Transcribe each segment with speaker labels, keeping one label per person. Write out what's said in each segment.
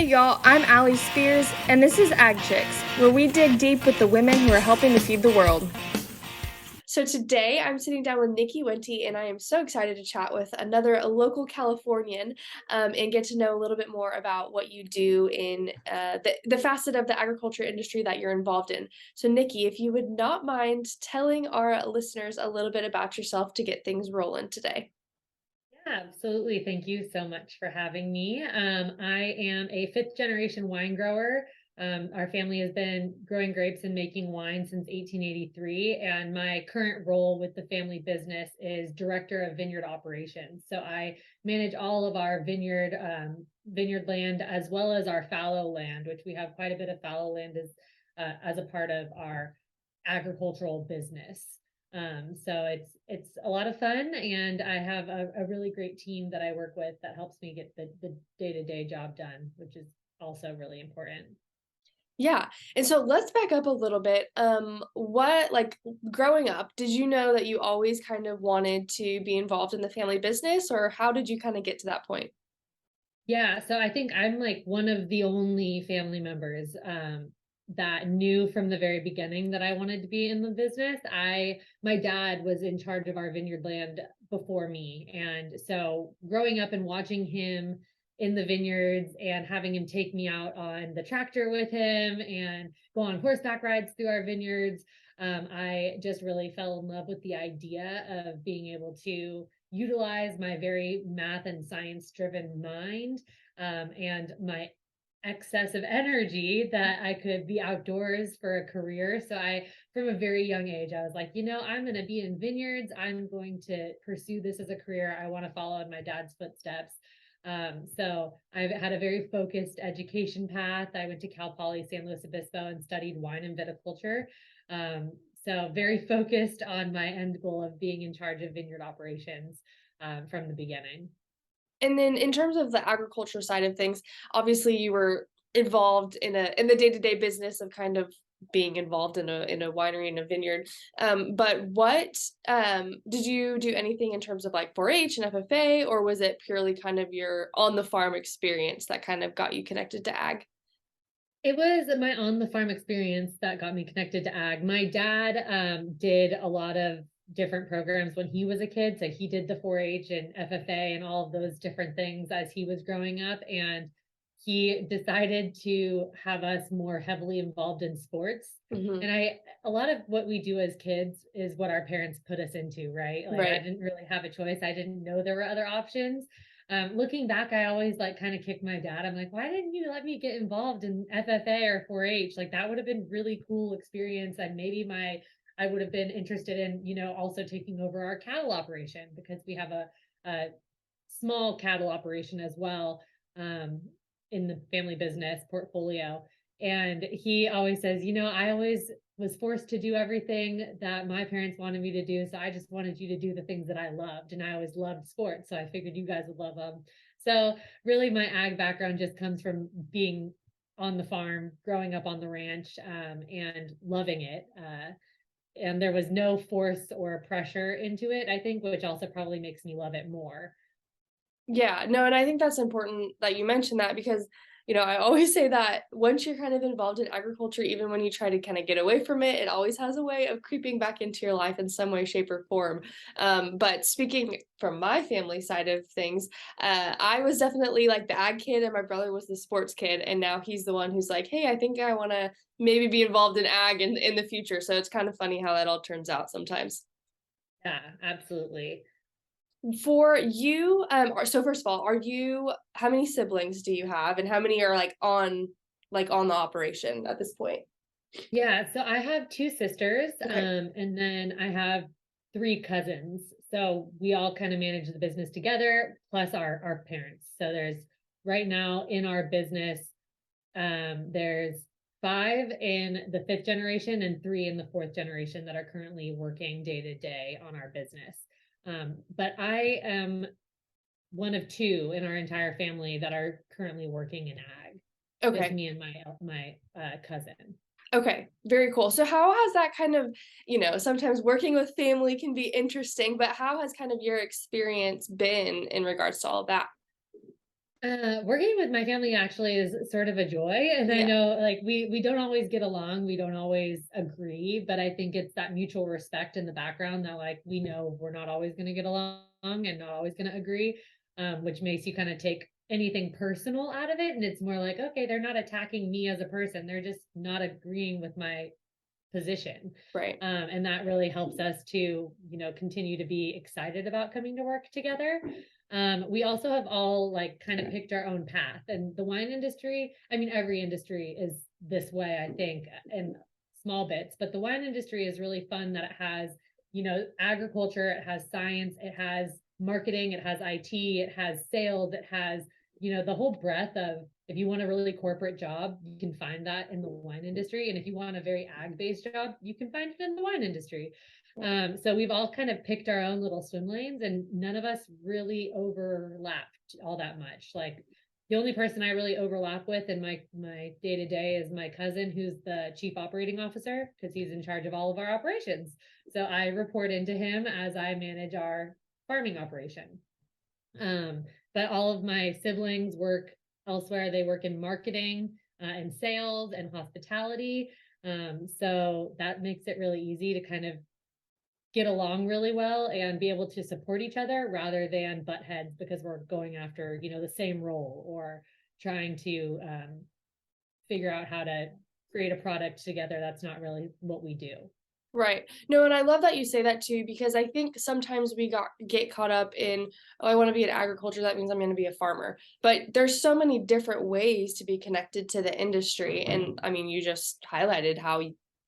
Speaker 1: Hey y'all, I'm Allie Spears, and this is Ag Chicks, where we dig deep with the women who are helping to feed the world. So today I'm sitting down with Niki Wente, and I am so excited to chat with another local Californian and get to know a little bit more about what you do in the facet of the agriculture industry that you're involved in. So Niki, if you would not mind telling our listeners a little bit about yourself to get things rolling today.
Speaker 2: Yeah, absolutely. Thank you so much for having me. I am a fifth generation wine grower. Our family has been growing grapes and making wine since 1883, and my current role with the family business is Director of Vineyard Operations. So I manage all of our vineyard land as well as our fallow land, which we have quite a bit of fallow land as a part of our agricultural business. So it's a lot of fun, and I have a really great team that I work with that helps me get the day-to-day job done, which is also really important.
Speaker 1: Yeah. And so let's back up a little bit. What like growing up, did you know that you always kind of wanted to be involved in the family business, or how did you kind of get to that point?
Speaker 2: Yeah, so I think I'm like one of the only family members that knew from the very beginning that I wanted to be in the business. My dad was in charge of our vineyard land before me, and so growing up and watching him in the vineyards and having him take me out on the tractor with him and go on horseback rides through our vineyards, I just really fell in love with the idea of being able to utilize my very math and science driven mind and my excess of energy that I could be outdoors for a career. So from a very young age, I was like, I'm going to be in vineyards. I'm going to pursue this as a career. I want to follow in my dad's footsteps. So I've had a very focused education path. I went to Cal Poly San Luis Obispo and studied wine and viticulture. Um, so very focused on my end goal of being in charge of vineyard operations from the beginning.
Speaker 1: And then in terms of the agriculture side of things, obviously you were involved in the day-to-day business of kind of being involved in a winery and a vineyard. But what did you do anything in terms of like 4-H and FFA, or was it purely kind of your on the farm experience that kind of got you connected to ag?
Speaker 2: It was my on the farm experience that got me connected to ag. My dad did a lot of different programs when he was a kid. So he did the 4-H and FFA and all of those different things as he was growing up. And he decided to have us more heavily involved in sports.
Speaker 1: Hmm.
Speaker 2: And a lot of what we do as kids is what our parents put us into, right? Like I
Speaker 1: Right.
Speaker 2: didn't really have a choice. I didn't know there were other options. Looking back, I always like kind of kick my dad. I'm like, why didn't you let me get involved in FFA or 4-H? Like that would have been really cool experience, and maybe I would have been interested in, also taking over our cattle operation because we have a small cattle operation as well um, in the family business portfolio. And he always says, I always was forced to do everything that my parents wanted me to do. So I just wanted you to do the things that I loved. And I always loved sports. So I figured you guys would love them. So really, my ag background just comes from being on the farm, growing up on the ranch, and loving it. And there was no force or pressure into it, I think, which also probably makes me love it more.
Speaker 1: Yeah, no, and I think that's important that you mentioned that because, I always say that once you're kind of involved in agriculture, even when you try to kind of get away from it, it always has a way of creeping back into your life in some way, shape, or form. But speaking from my family side of things, I was definitely like the ag kid, and my brother was the sports kid, and now he's the one who's like, hey, I think I want to maybe be involved in ag in the future. So it's kind of funny how that all turns out sometimes.
Speaker 2: Yeah, absolutely.
Speaker 1: For you, so first of all, how many siblings do you have and how many are like on the operation at this point?
Speaker 2: Yeah, so I have two sisters,
Speaker 1: Okay.
Speaker 2: and then I have three cousins. So we all kind of manage the business together, plus our parents. So there's right now in our business, there's five in the fifth generation and three in the fourth generation that are currently working day to day on our business. But I am one of two in our entire family that are currently working in ag, just
Speaker 1: Okay.
Speaker 2: me and my cousin.
Speaker 1: Okay. Very cool. So how has that kind of, sometimes working with family can be interesting, but how has kind of your experience been in regards to all of that?
Speaker 2: Working with my family actually is sort of a joy. And I
Speaker 1: Yeah,
Speaker 2: know like we don't always get along, we don't always agree, but I think it's that mutual respect in the background that like we know we're not always going to get along and not always going to agree, which makes you kind of take anything personal out of it. And it's more like, okay, they're not attacking me as a person, they're just not agreeing with my position.
Speaker 1: right.
Speaker 2: And that really helps us to, continue to be excited about coming to work together. We also have all like kind of picked our own path. And the wine industry, I mean, every industry is this way, I think, in small bits, but the wine industry is really fun that it has, agriculture, it has science, it has marketing, it has IT, it has sales, it has, the whole breadth of, if you want a really corporate job, you can find that in the wine industry. And if you want a very ag based job, you can find it in the wine industry. So we've all kind of picked our own little swim lanes, and none of us really overlapped all that much. Like the only person I really overlap with in my day to day is my cousin, who's the chief operating officer, because he's in charge of all of our operations. So I report into him as I manage our farming operation. Um, but all of my siblings work elsewhere. They work in marketing and sales and hospitality. So that makes it really easy to kind of get along really well and be able to support each other rather than butt heads because we're going after, the same role or trying to figure out how to create a product together. That's not really what we do.
Speaker 1: Right. No, and I love that you say that too, because I think sometimes we get caught up in, oh, I want to be in agriculture, that means I'm going to be a farmer. But there's so many different ways to be connected to the industry. And I mean, you just highlighted how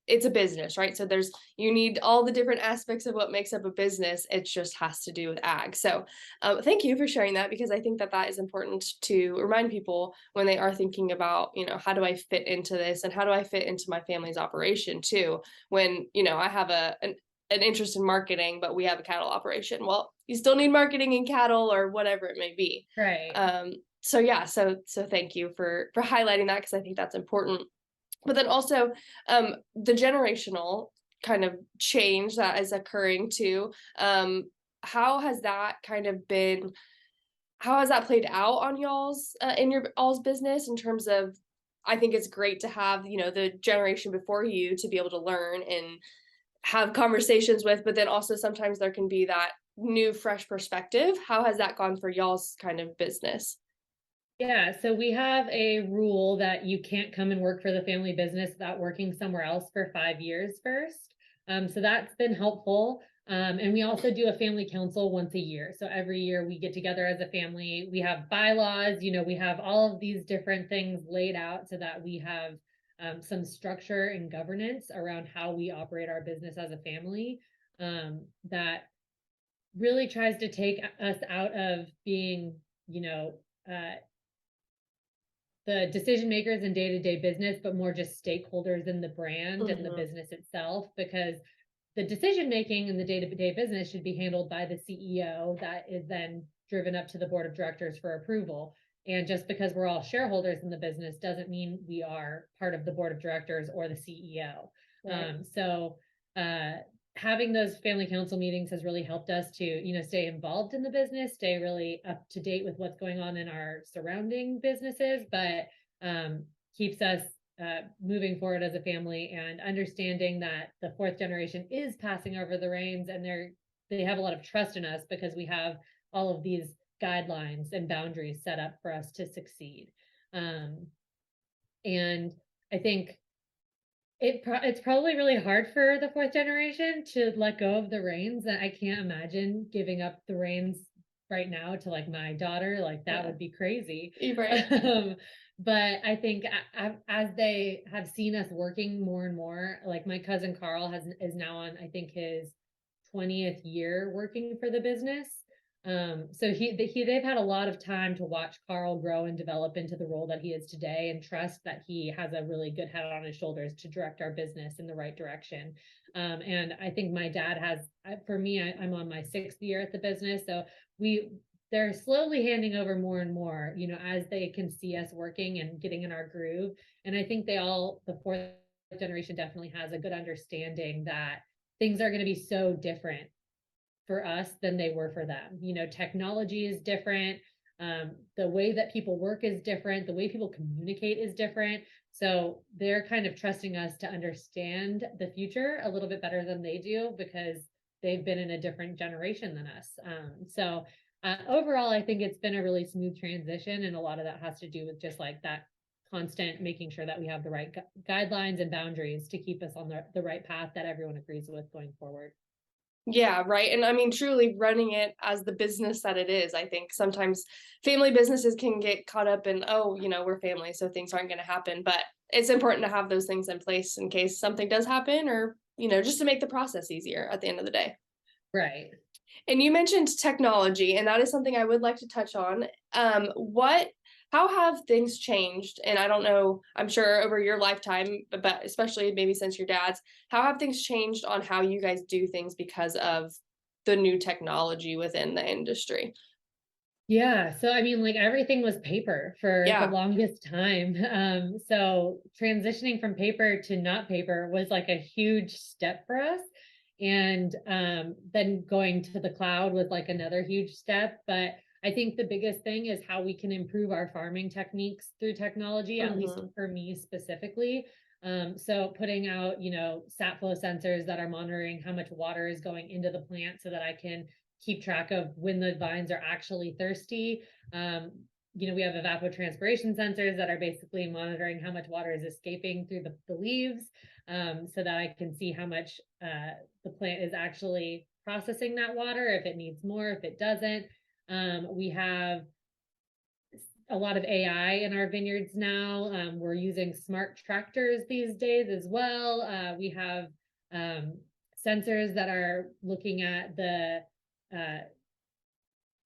Speaker 1: it's a business, right? So you need all the different aspects of what makes up a business. It just has to do with ag. So thank you for sharing that, because I think that that is important to remind people when they are thinking about, how do I fit into this and how do I fit into my family's operation too? When I have an interest in marketing, but we have a cattle operation. Well, you still need marketing in cattle or whatever it may be.
Speaker 2: Right.
Speaker 1: So yeah, so thank you for highlighting that, because I think that's important. But then also, the generational kind of change that is occurring too. How has that kind of been? How has that played out on y'all's in your all's business in terms of? I think it's great to have the generation before you to be able to learn and have conversations with, but then also sometimes there can be that new fresh perspective. How has that gone for y'all's kind of business?
Speaker 2: Yeah, so we have a rule that you can't come and work for the family business without working somewhere else for 5 years first. So that's been helpful. And we also do a family council once a year. So every year we get together as a family. We have bylaws, we have all of these different things laid out so that we have some structure and governance around how we operate our business as a family, that really tries to take us out of being, the decision makers in day-to-day business, but more just stakeholders in the brand and the
Speaker 1: Mhm.
Speaker 2: business itself, because the decision making in the day-to-day business should be handled by the CEO that is then driven up to the board of directors for approval. And just because we're all shareholders in the business doesn't mean we are part of the board of directors or the CEO.
Speaker 1: Right.
Speaker 2: So having those family council meetings has really helped us to, stay involved in the business, stay really up to date with what's going on in our surrounding businesses, but keeps us moving forward as a family and understanding that the fourth generation is passing over the reins, and they have a lot of trust in us because we have all of these guidelines and boundaries set up for us to succeed. And I think it's probably really hard for the fourth generation to let go of the reins. And I can't imagine giving up the reins right now to like my daughter. Like that
Speaker 1: Yeah.
Speaker 2: would be crazy.
Speaker 1: Right.
Speaker 2: But I think as they have seen us working more and more, like my cousin Carl is now on, I think, his 20th year working for the business. So they've had a lot of time to watch Carl grow and develop into the role that he is today, and trust that he has a really good head on his shoulders to direct our business in the right direction. And I think my dad has, for me, I'm on my 6th year at the business, so they're slowly handing over more and more, as they can see us working and getting in our groove. And I think the fourth generation definitely has a good understanding that things are going to be so different for us than they were for them. Technology is different. The way that people work is different. The way people communicate is different. So they're kind of trusting us to understand the future a little bit better than they do because they've been in a different generation than us. Overall, I think it's been a really smooth transition. And a lot of that has to do with just like that constant making sure that we have the right guidelines and boundaries to keep us on the right path that everyone agrees with going forward.
Speaker 1: Yeah, right. And I mean, truly running it as the business that it is. I think sometimes family businesses can get caught up in, oh, we're family, so things aren't going to happen. But it's important to have those things in place in case something does happen or, just to make the process easier at the end of the day.
Speaker 2: Right.
Speaker 1: And you mentioned technology, and that is something I would like to touch on. How have things changed? And I don't know, I'm sure over your lifetime, but especially maybe since your dad's, how have things changed on how you guys do things because of the new technology within the industry?
Speaker 2: Yeah. So, I mean, like everything was paper for the
Speaker 1: Yeah.
Speaker 2: longest time. So transitioning from paper to not paper was like a huge step for us. And then going to the cloud was like another huge step. But I think the biggest thing is how we can improve our farming techniques through technology, at least
Speaker 1: Hmm.
Speaker 2: for me specifically. So putting out, sat flow sensors that are monitoring how much water is going into the plant so that I can keep track of when the vines are actually thirsty. Um, we have evapotranspiration sensors that are basically monitoring how much water is escaping through the leaves, so that I can see how much the plant is actually processing that water, if it needs more, if it doesn't. We have a lot of AI in our vineyards now. We're using smart tractors these days as well. We have sensors that are looking at the uh,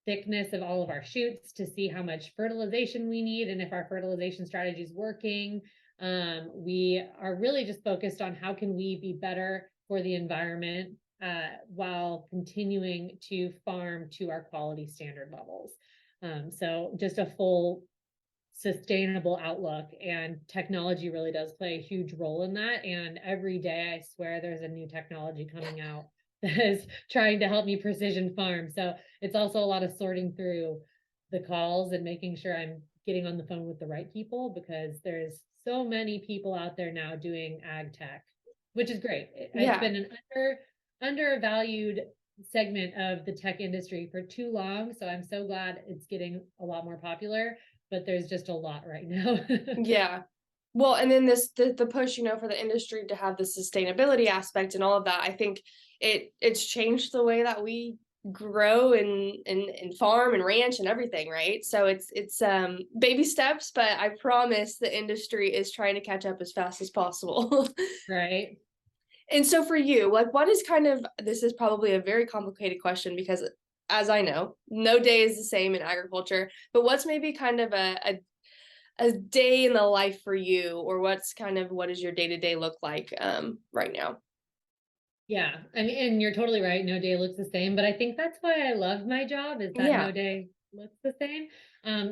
Speaker 2: thickness of all of our shoots to see how much fertilization we need and if our fertilization strategy is working. We are really just focused on how can we be better for the environment while continuing to farm to our quality standard levels. So just a full sustainable outlook, and technology really does play a huge role in that. And every day I swear there's a new technology coming out that is trying to help me precision farm. So it's also a lot of sorting through the calls and making sure I'm getting on the phone with the right people, because there's so many people out there now doing ag tech, which is great. It's
Speaker 1: Yeah.
Speaker 2: been an undervalued segment of the tech industry for too long. So I'm so glad it's getting a lot more popular, but there's just a lot right now.
Speaker 1: Yeah. Well, and then the push, for the industry to have the sustainability aspect and all of that, I think it's changed the way that we grow and farm and ranch and everything, right? So it's baby steps, but I promise the industry is trying to catch up as fast as possible.
Speaker 2: Right.
Speaker 1: And so for you, like what is this is probably a very complicated question because as I know, no day is the same in agriculture, but what's maybe kind of a day in the life for you, or what does your day-to-day look like right now?
Speaker 2: Yeah. And you're totally right. No day looks the same, but I think that's why I love my job, is that
Speaker 1: Yeah.
Speaker 2: no day looks the same.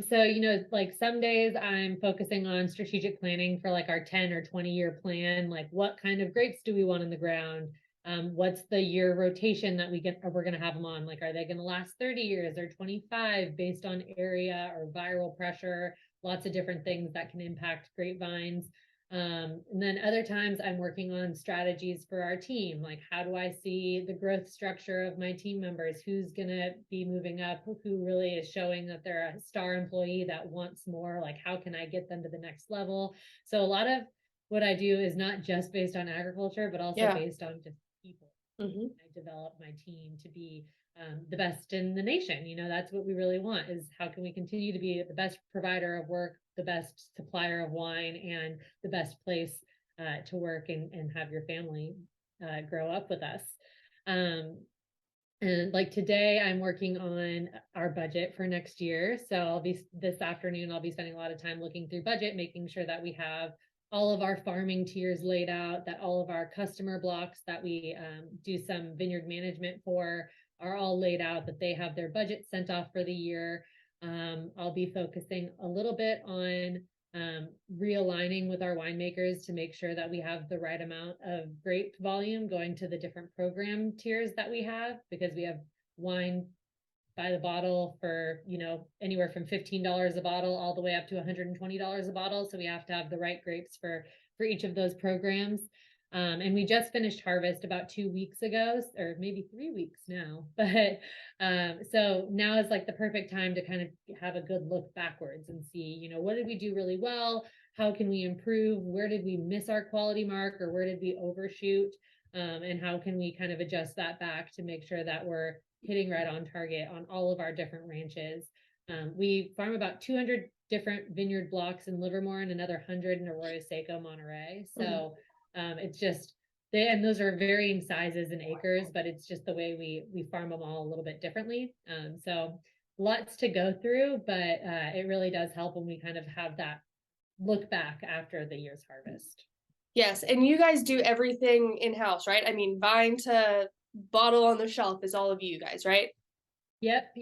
Speaker 2: So, like some days I'm focusing on strategic planning for like our 10 or 20-year plan. Like what kind of grapes do we want in the ground? What's the year rotation that we're going to have them on? Like, are they going to last 30 years or 25 based on area or viral pressure? Lots of different things that can impact grapevines. And then other times I'm working on strategies for our team. Like, how do I see the growth structure of my team members? Who's going to be moving up? Who really is showing that they're a star employee that wants more? Like, how can I get them to the next level? So, a lot of what I do is not just based on agriculture, but also
Speaker 1: Yeah.
Speaker 2: based on just people.
Speaker 1: Hmm.
Speaker 2: I develop my team to be the best in the nation. That's what we really want, is how can we continue to be the best provider of work, the best supplier of wine, and the best place to work and have your family grow up with us. Um, and like today, I'm working on our budget for next year. So this afternoon, I'll be spending a lot of time looking through budget, making sure that we have all of our farming tiers laid out, that all of our customer blocks that we do some vineyard management for are all laid out, that they have their budget sent off for the year. I'll be focusing a little bit on realigning with our winemakers to make sure that we have the right amount of grape volume going to the different program tiers that we have, because we have wine by the bottle for, you know, anywhere from $15 a bottle all the way up to $120 a bottle. So we have to have the right grapes for each of those programs. And we just finished harvest about 2 weeks ago, or maybe 3 weeks now. But so now is like the perfect time to kind of have a good look backwards and see, you know, what did we do really well? How can we improve? Where did we miss our quality mark, or where did we overshoot? And how can we kind of adjust that back to make sure that we're hitting right on target on all of our different ranches. We farm about 200 different vineyard blocks in Livermore and another 100 in Arroyo, Seco, Monterey. So it's just, and those are varying sizes and acres, but it's just the way we farm them all a little bit differently. So lots to go through, but it really does help when we kind of have that look back after the year's harvest.
Speaker 1: Yes, and you guys do everything in-house, right? I mean, vine to bottle on the shelf is all of you guys, right?
Speaker 2: Yep.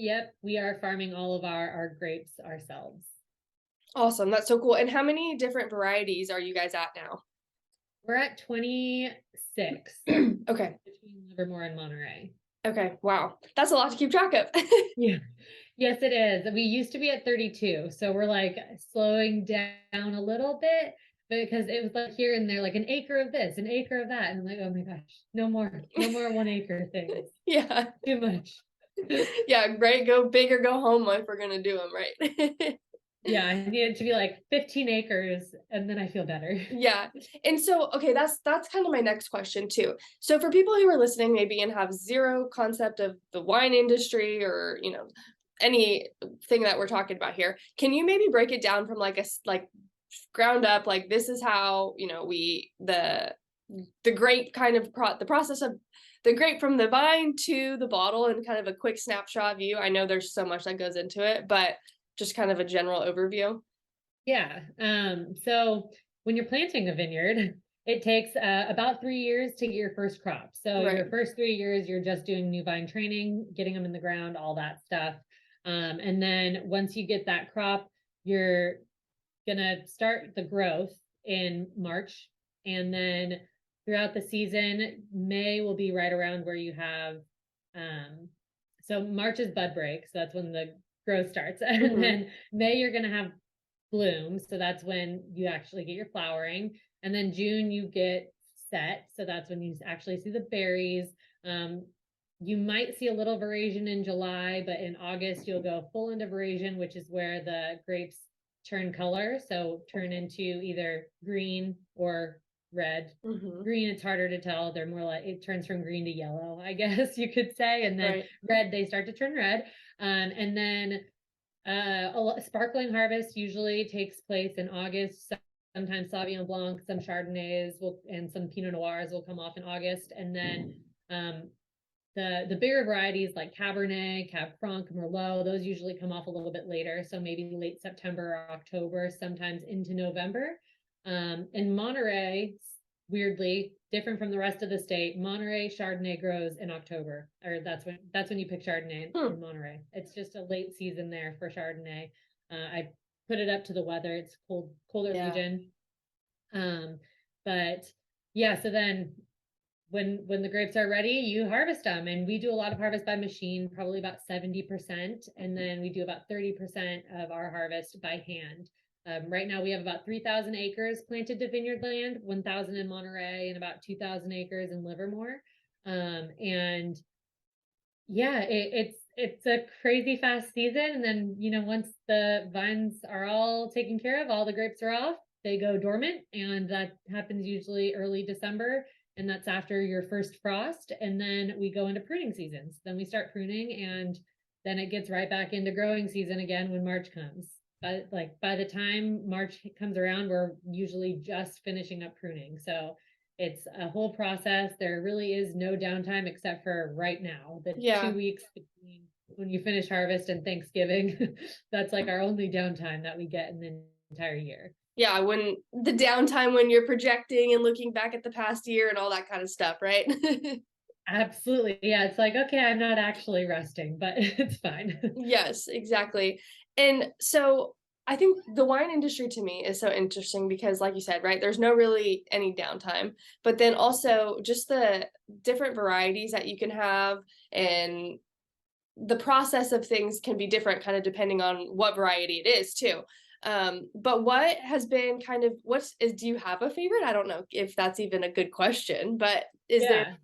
Speaker 2: We are farming all of our grapes ourselves.
Speaker 1: Awesome. That's so cool. And how many different varieties are you guys at now?
Speaker 2: We're at 26.
Speaker 1: Okay.
Speaker 2: Between Livermore and Monterey.
Speaker 1: Okay. Wow. That's a lot to keep track of.
Speaker 2: Yeah. Yes, it is. We used to be at 32. So we're like slowing down a little bit, because it was like here and there, like an acre of this, an acre of that. And I'm like, oh my gosh, no more 1 acre things.
Speaker 1: Yeah.
Speaker 2: Too much.
Speaker 1: Yeah, great. Go big or go home if we're gonna do them, right?
Speaker 2: Yeah, I need it to be like 15 acres and then I feel better.
Speaker 1: Yeah. And so, okay, that's kind of my next question too. So for people who are listening maybe and have zero concept of the wine industry, or, you know, anything that we're talking about here, can you maybe break it down from like ground up, like this is how, you know, the grape kind of the process of the grape from the vine to the bottle, and kind of a quick snapshot view? I know there's so much that goes into it, but just kind of a general overview.
Speaker 2: Yeah. So when you're planting a vineyard, it takes about 3 years to get your first crop. So
Speaker 1: Right.
Speaker 2: your first 3 years, you're just doing new vine training, getting them in the ground, all that stuff. And then once you get that crop, you're gonna start the growth in March. And then throughout the season, May will be right around where you have, so March is bud break. So that's when the growth starts. And then May, you're gonna have bloom. So that's when you actually get your flowering. And then June, you get set. So that's when you actually see the berries. You might see a little veraison in July, but in August, you'll go full into veraison, which is where the grapes turn color. So turn into either green or red. Green, it's harder to tell. They're more like, it turns from green to yellow, I guess you could say. And then red, they start to turn red. And then sparkling harvest usually takes place in August. Sometimes Sauvignon Blanc, some Chardonnays and some Pinot Noirs will come off in August. And then the bigger varieties like Cabernet, Cab Franc, Merlot, those usually come off a little bit later. So maybe late September or October, sometimes into November. In Monterey, weirdly different from the rest of the state, Monterey Chardonnay grows in October, or that's when you pick Chardonnay in Monterey. It's just a late season there for Chardonnay. I put it up to the weather. It's colder region. But yeah, so then when the grapes are ready, you harvest them, and we do a lot of harvest by machine, probably about 70%, and then we do about 30% of our harvest by hand. Right now we have about 3,000 acres planted to vineyard land, 1,000 in Monterey and about 2,000 acres in Livermore. And yeah, it's a crazy fast season. And then, you know, once the vines are all taken care of, all the grapes are off, they go dormant, and that happens usually early December. And that's after your first frost. And then we go into pruning seasons. Then we start pruning, and then it gets right back into growing season again when March comes. But by the time March comes around, we're usually just finishing up pruning. So it's a whole process. There really is no downtime except for right now, the 2 weeks between when you finish harvest and Thanksgiving. That's like our only downtime that we get in the entire year.
Speaker 1: Yeah, when the downtime when you're projecting and looking back at the past year and all that kind of stuff, right?
Speaker 2: Absolutely. Yeah, it's like, okay, I'm not actually resting, but it's fine.
Speaker 1: Yes, exactly. And so I think the wine industry to me is so interesting because, like you said, right, there's no really any downtime, but then also just the different varieties that you can have, and the process of things can be different kind of depending on what variety it is too. But what has been kind of, do you have a favorite? I don't know if that's even a good question, but is there?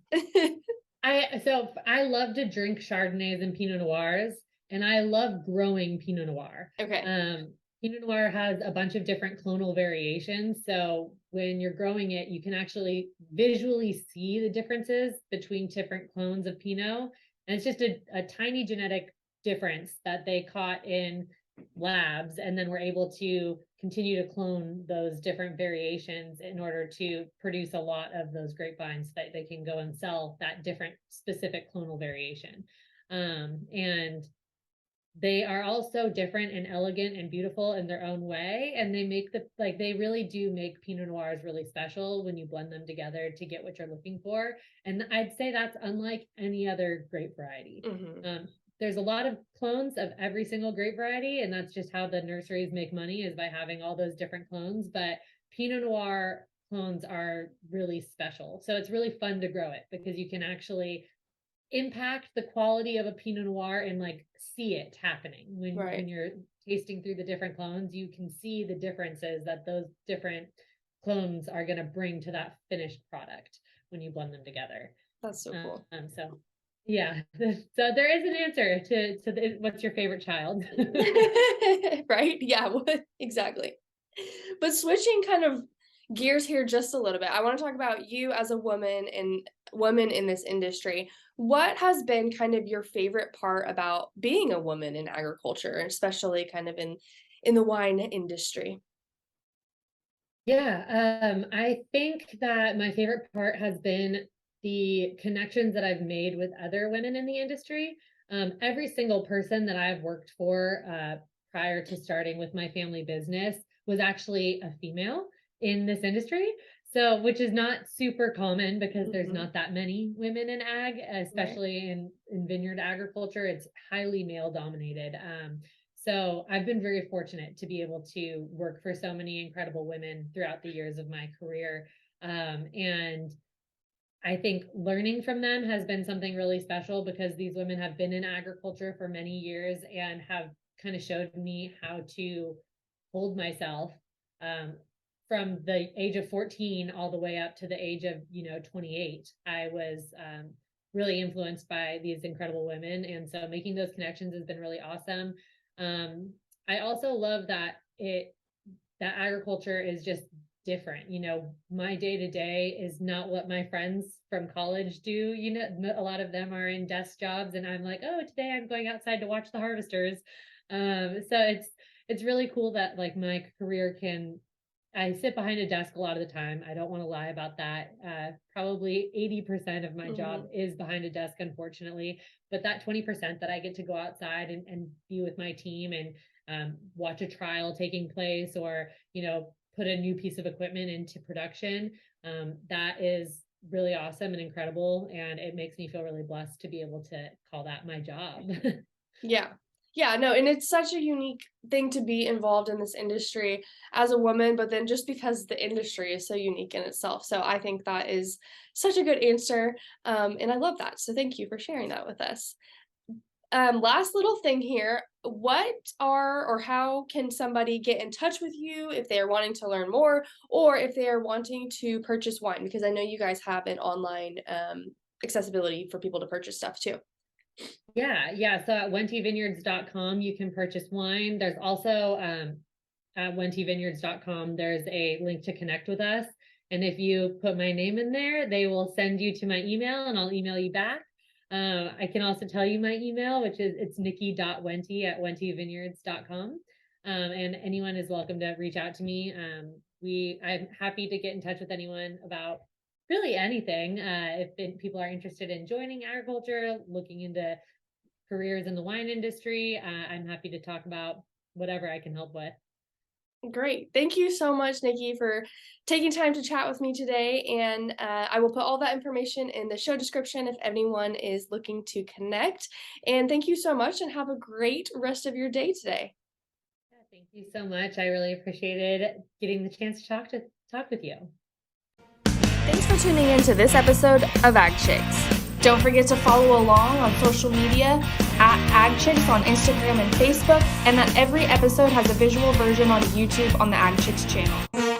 Speaker 2: Yeah. I love to drink Chardonnays and Pinot Noirs, and I love growing Pinot Noir.
Speaker 1: Okay.
Speaker 2: Pinot Noir has a bunch of different clonal variations. So when you're growing it, you can actually visually see the differences between different clones of Pinot. And it's just a tiny genetic difference that they caught in labs, and then we're able to continue to clone those different variations in order to produce a lot of those grapevines that they can go and sell that different specific clonal variation. And they are all so different and elegant and beautiful in their own way, and they make they really do make Pinot Noirs really special when you blend them together to get what you're looking for. And I'd say that's unlike any other grape variety. There's a lot of clones of every single grape variety, and that's just how the nurseries make money, is by having all those different clones. But Pinot Noir clones are really special. So it's really fun to grow it because you can actually impact the quality of a Pinot Noir and see it happening when you're tasting through the different clones. You can see the differences that those different clones are going to bring to that finished product when you blend them together.
Speaker 1: That's so cool.
Speaker 2: So yeah, so there is an answer to what's your favorite child.
Speaker 1: Right? Yeah, exactly. But switching kind of gears here just a little bit, I want to talk about you as a woman in this industry. What has been kind of your favorite part about being a woman in agriculture, especially kind of in the wine industry?
Speaker 2: Yeah, I think that my favorite part has been the connections that I've made with other women in the industry. Every single person that I've worked for prior to starting with my family business was actually a female in this industry. So, which is not super common because there's not that many women in ag, especially in vineyard agriculture. It's highly male dominated. So I've been very fortunate to be able to work for so many incredible women throughout the years of my career. And I think learning from them has been something really special because these women have been in agriculture for many years and have kind of showed me how to hold myself from the age of 14 all the way up to the age of 28. I was really influenced by these incredible women, and so making those connections has been really awesome. I also love that that agriculture is just different. My day to day is not what my friends from college do. A lot of them are in desk jobs, and I'm like, oh, today I'm going outside to watch the harvesters. So it's really cool that my career I sit behind a desk a lot of the time. I don't want to lie about that. Probably 80% of my job is behind a desk, unfortunately. But that 20% that I get to go outside and be with my team and watch a trial taking place, or, put a new piece of equipment into production, that is really awesome and incredible. And it makes me feel really blessed to be able to call that my job.
Speaker 1: Yeah. Yeah, no, and it's such a unique thing to be involved in this industry as a woman, but then just because the industry is so unique in itself. So I think that is such a good answer. And I love that. So thank you for sharing that with us. Last little thing here. How can somebody get in touch with you if they are wanting to learn more, or if they are wanting to purchase wine? Because I know you guys have an online accessibility for people to purchase stuff too.
Speaker 2: Yeah. So at wentevineyards.com, you can purchase wine. There's also at wentevineyards.com, there's a link to connect with us. And if you put my name in there, they will send you to my email and I'll email you back. I can also tell you my email, which is it's niki.wente@wentevineyards.com. And anyone is welcome to reach out to me. I'm happy to get in touch with anyone about really anything. If people are interested in joining agriculture, looking into careers in the wine industry, I'm happy to talk about whatever I can help with.
Speaker 1: Great. Thank you so much, Niki, for taking time to chat with me today. And I will put all that information in the show description if anyone is looking to connect. And thank you so much and have a great rest of your day today.
Speaker 2: Yeah, thank you so much. I really appreciated getting the chance to talk with you.
Speaker 1: Thanks for tuning in to this episode of Ag Chicks. Don't forget to follow along on social media
Speaker 3: @AgChicks on Instagram and Facebook, and that every episode has a visual version on YouTube on the Ag Chicks channel.